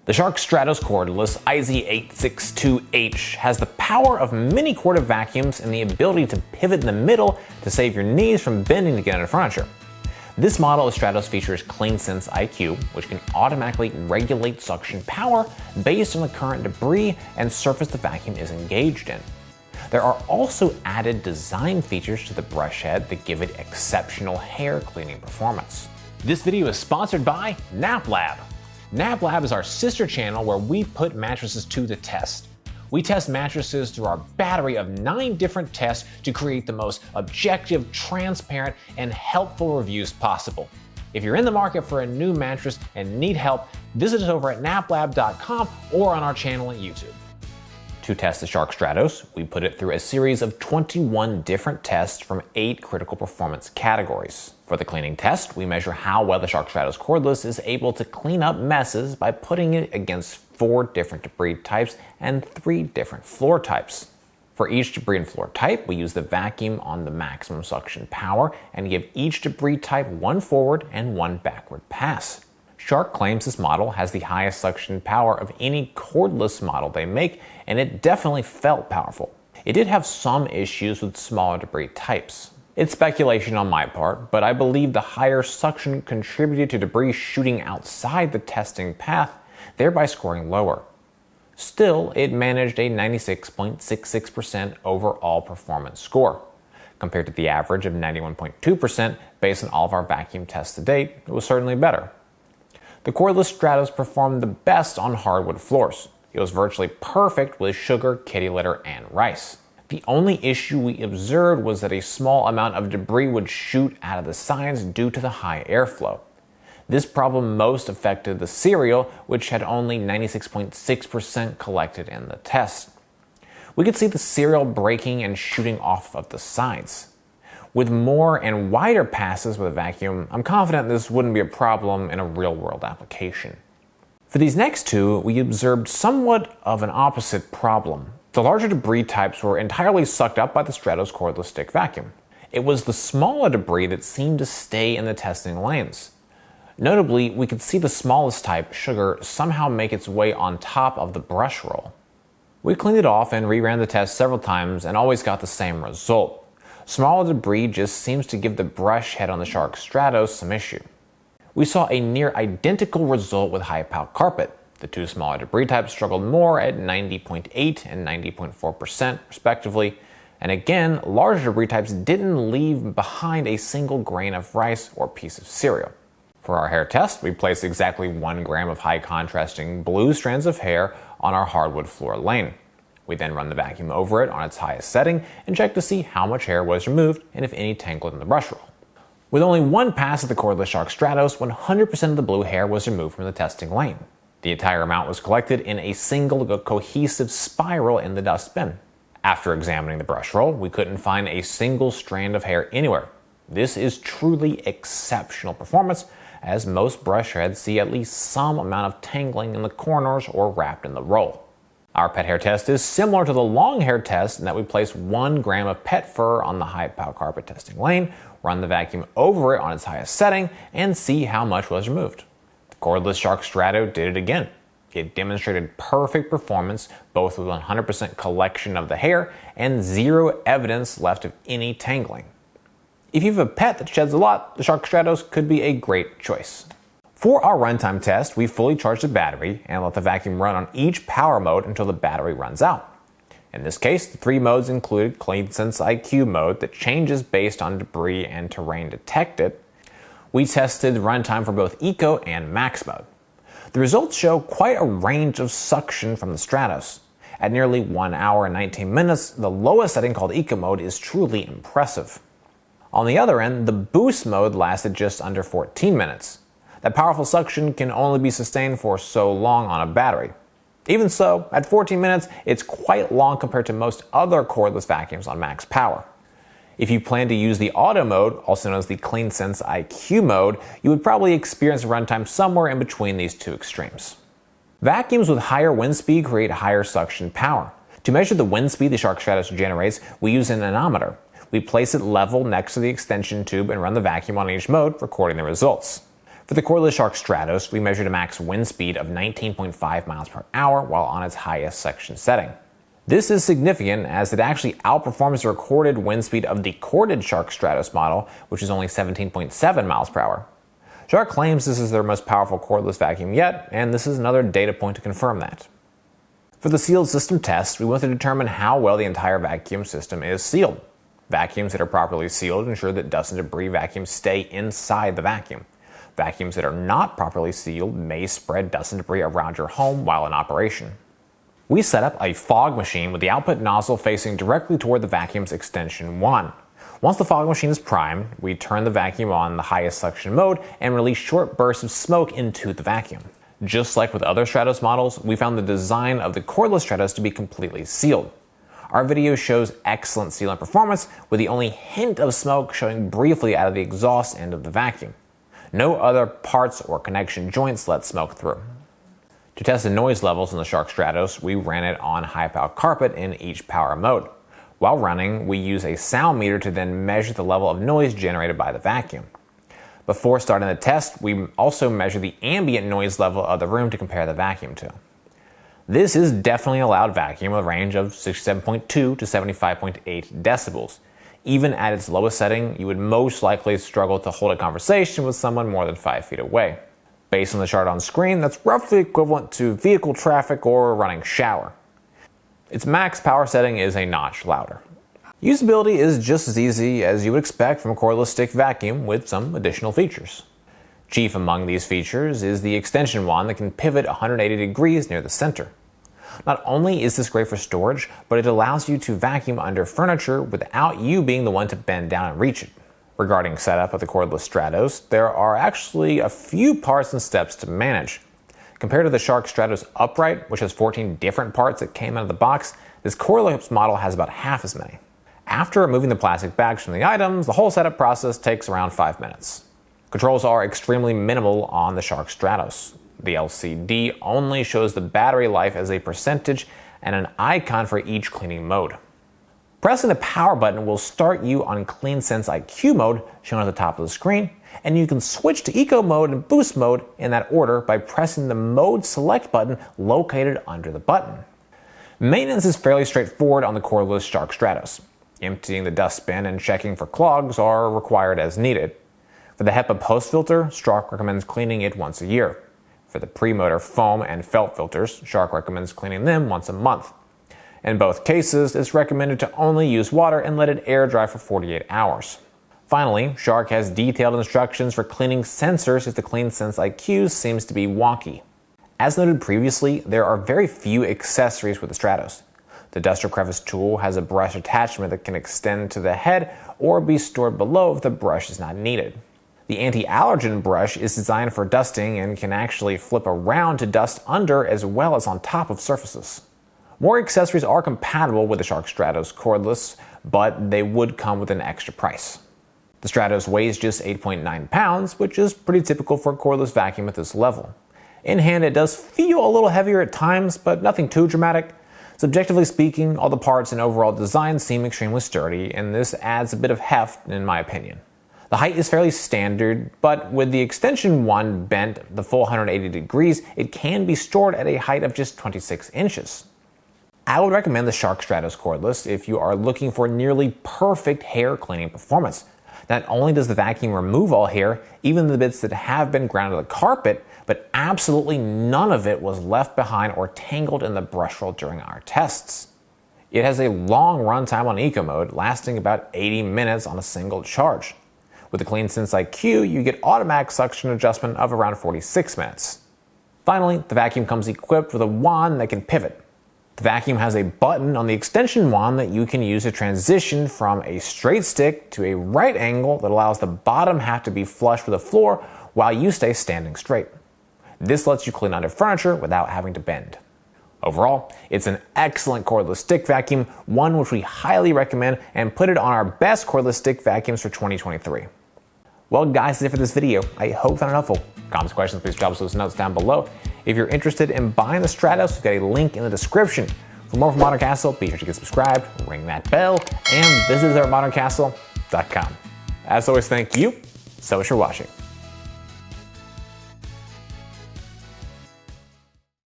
The Shark Stratos Cordless IZ862H has the power of mini corded vacuums and the ability to pivot in the middle to save your knees from bending to get under furniture. This model of Stratos features CleanSense IQ, which can automatically regulate suction power based on the current debris and surface the vacuum is engaged in. There are also added design features to the brush head that give it exceptional hair cleaning performance. This video is sponsored by NapLab. NapLab is our sister channel where we put mattresses to the test. We test mattresses through our battery of 9 different tests to create the most objective, transparent, and helpful reviews possible. If you're in the market for a new mattress and need help, visit us over at naplab.com or on our channel at YouTube. To test the Shark Stratos, we put it through a series of 21 different tests from 8 critical performance categories. For the cleaning test, we measure how well the Shark Stratos Cordless is able to clean up messes by putting it against 4 different debris types and 3 different floor types. For each debris and floor type, we use the vacuum on the maximum suction power and give each debris type 1 forward and 1 backward pass. Shark claims this model has the highest suction power of any cordless model they make, and it definitely felt powerful. It did have some issues with smaller debris types. It's speculation on my part, but I believe the higher suction contributed to debris shooting outside the testing path, thereby scoring lower. Still, it managed a 96.66% overall performance score. Compared to the average of 91.2% based on all of our vacuum tests to date, it was certainly better. The cordless Stratos performed the best on hardwood floors. It was virtually perfect with sugar, kitty litter, and rice. The only issue we observed was that a small amount of debris would shoot out of the sides due to the high airflow. This problem most affected the cereal, which had only 96.6% collected in the test. We could see the cereal breaking and shooting off of the sides. With more and wider passes with a vacuum, I'm confident this wouldn't be a problem in a real-world application. For these next 2, we observed somewhat of an opposite problem. The larger debris types were entirely sucked up by the Stratos cordless stick vacuum. It was the smaller debris that seemed to stay in the testing lanes. Notably, we could see the smallest type, sugar, somehow make its way on top of the brush roll. We cleaned it off and reran the test several times and always got the same result. Smaller debris just seems to give the brush head on the Shark Stratos some issue. We saw a near identical result with high-pow carpet. The 2 smaller debris types struggled more at 90.8 and 90.4% respectively, and again, larger debris types didn't leave behind a single grain of rice or piece of cereal. For our hair test, we placed exactly 1 gram of high-contrasting blue strands of hair on our hardwood floor lane. We then run the vacuum over it on its highest setting and check to see how much hair was removed and if any tangled in the brush roll. With only 1 pass of the cordless Shark Stratos, 100% of the blue hair was removed from the testing lane. The entire amount was collected in a single cohesive spiral in the dustbin. After examining the brush roll, we couldn't find a single strand of hair anywhere. This is truly exceptional performance, as most brush heads see at least some amount of tangling in the corners or wrapped in the roll. Our pet hair test is similar to the long hair test in that we place 1 gram of pet fur on the high-pow carpet testing lane, run the vacuum over it on its highest setting, and see how much was removed. The cordless Shark Strato did it again. It demonstrated perfect performance, both with 100% collection of the hair and 0 evidence left of any tangling. If you have a pet that sheds a lot, the Shark Stratos could be a great choice. For our runtime test, we fully charged the battery and let the vacuum run on each power mode until the battery runs out. In this case, the 3 modes included CleanSense IQ mode that changes based on debris and terrain detected. We tested runtime for both Eco and Max mode. The results show quite a range of suction from the Stratos. At nearly 1 hour and 19 minutes, the lowest setting called Eco mode is truly impressive. On the other end, the Boost mode lasted just under 14 minutes. That powerful suction can only be sustained for so long on a battery. Even so, at 14 minutes, it's quite long compared to most other cordless vacuums on max power. If you plan to use the auto mode, also known as the CleanSense IQ mode, you would probably experience a runtime somewhere in between these 2 extremes. Vacuums with higher wind speed create higher suction power. To measure the wind speed the Shark Stratos generates, we use an anemometer. We place it level next to the extension tube and run the vacuum on each mode, recording the results. For the cordless Shark Stratos, we measured a max wind speed of 19.5 miles per hour while on its highest section setting. This is significant as it actually outperforms the recorded wind speed of the corded Shark Stratos model, which is only 17.7 miles per hour. Shark claims this is their most powerful cordless vacuum yet, and this is another data point to confirm that. For the sealed system test, we want to determine how well the entire vacuum system is sealed. Vacuums that are properly sealed ensure that dust and debris vacuums stay inside the vacuum. Vacuums that are not properly sealed may spread dust and debris around your home while in operation. We set up a fog machine with the output nozzle facing directly toward the vacuum's extension wand. Once the fog machine is primed, we turn the vacuum on the highest suction mode and release short bursts of smoke into the vacuum. Just like with other Stratos models, we found the design of the cordless Stratos to be completely sealed. Our video shows excellent sealant performance, with the only hint of smoke showing briefly out of the exhaust end of the vacuum. No other parts or connection joints let smoke through. To test the noise levels in the Shark Stratos, we ran it on high power carpet in each power mode. While running, we use a sound meter to then measure the level of noise generated by the vacuum. Before starting the test, we also measure the ambient noise level of the room to compare the vacuum to. This is definitely a loud vacuum with a range of 67.2 to 75.8 decibels. Even at its lowest setting, you would most likely struggle to hold a conversation with someone more than 5 feet away. Based on the chart on screen, that's roughly equivalent to vehicle traffic or a running shower. Its max power setting is a notch louder. Usability is just as easy as you would expect from a cordless stick vacuum with some additional features. Chief among these features is the extension wand that can pivot 180 degrees near the center. Not only is this great for storage, but it allows you to vacuum under furniture without you being the one to bend down and reach it. Regarding setup of the cordless Stratos, there are actually a few parts and steps to manage. Compared to the Shark Stratos Upright, which has 14 different parts that came out of the box, this cordless model has about half as many. After removing the plastic bags from the items, the whole setup process takes around 5 minutes. Controls are extremely minimal on the Shark Stratos. The LCD only shows the battery life as a percentage and an icon for each cleaning mode. Pressing the power button will start you on CleanSense IQ mode, shown at the top of the screen, and you can switch to Eco mode and Boost mode in that order by pressing the Mode Select button located under the button. Maintenance is fairly straightforward on the cordless Shark Stratos. Emptying the dustbin and checking for clogs are required as needed. For the HEPA post filter, Shark recommends cleaning it once a year. For the pre-motor foam and felt filters, Shark recommends cleaning them once a month. In both cases, it's recommended to only use water and let it air dry for 48 hours. Finally, Shark has detailed instructions for cleaning sensors if the CleanSense IQ seems to be wonky. As noted previously, there are very few accessories with the Stratos. The Duster Crevice tool has a brush attachment that can extend to the head or be stored below if the brush is not needed. The anti-allergen brush is designed for dusting and can actually flip around to dust under as well as on top of surfaces. More accessories are compatible with the Shark Stratos cordless, but they would come with an extra price. The Stratos weighs just 8.9 pounds, which is pretty typical for a cordless vacuum at this level. In hand, it does feel a little heavier at times, but nothing too dramatic. Subjectively speaking, all the parts and overall design seem extremely sturdy, and this adds a bit of heft in my opinion. The height is fairly standard, but with the extension wand bent the full 180 degrees, it can be stored at a height of just 26 inches. I would recommend the Shark Stratos cordless if you are looking for nearly perfect hair cleaning performance. Not only does the vacuum remove all hair, even the bits that have been ground to the carpet, but absolutely none of it was left behind or tangled in the brush roll during our tests. It has a long runtime on Eco mode, lasting about 80 minutes on a single charge. With the CleanSense IQ, you get automatic suction adjustment of around 46 minutes. Finally, the vacuum comes equipped with a wand that can pivot. The vacuum has a button on the extension wand that you can use to transition from a straight stick to a right angle that allows the bottom half to be flush with the floor while you stay standing straight. This lets you clean under furniture without having to bend. Overall, it's an excellent cordless stick vacuum, one which we highly recommend and put it on our best cordless stick vacuums for 2023. Well guys, that's it for this video. I hope you found it helpful. Comments, questions, please drop those notes down below. If you're interested in buying the Stratos, we've got a link in the description. For more from Modern Castle, be sure to get subscribed, ring that bell, and visit our moderncastle.com. As always, thank you so much for watching.